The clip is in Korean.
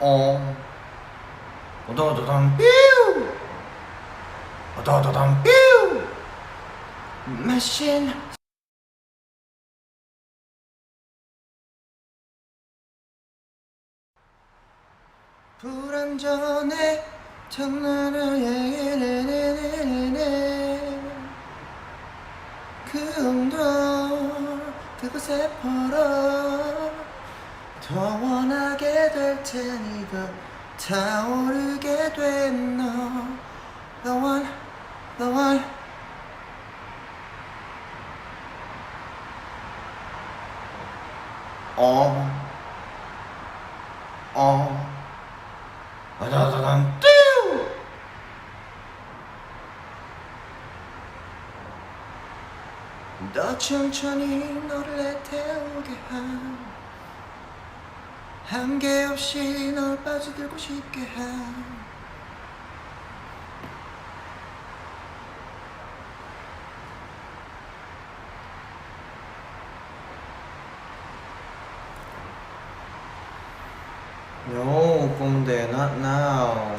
어, 어더더덤 뾰, 어더더덤 뾰. 마신 불안전해 장난을 그 언덕 그곳에 걸어 더 원하게 될 테니 더 타오르게 된 너 The one, the one 아다다단 띠우 더 천천히 너를 내태우게 한계 없이 널 빠져들고 싶게 No, Kunde, not now.